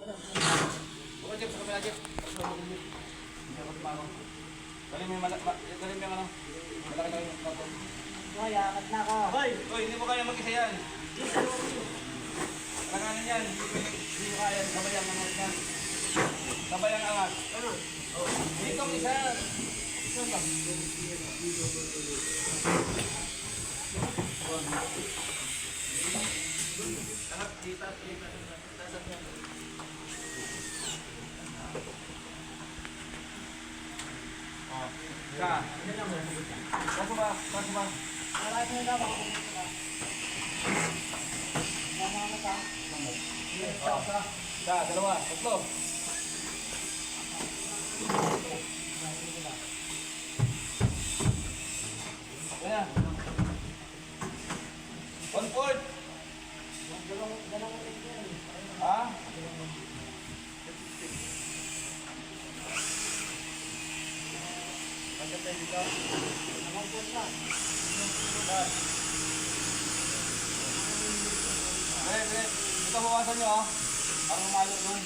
Buka Jeff, sa kamila Jeff. Hindi ako tumanong. Galing mo yung ano. Malaki na yung motor. Hoy, angat na ako. Hoy, hindi mo kaya mag-isa yan. Langanin yan. Hindi mo kaya. Sabayang angat yan. Sabayang angat. Ano? Dito ang isa. Angat, kita. Ka. Kaso ba? Maraming na lang ako. Mamama ka. Ka, dalawa, tatlo. Ayan. 1 fourth. Dalawang ulit yan. Ha? Pagkat tayo dito. Dalawang ulit na. Ito bawasan nyo, para mamalo nun.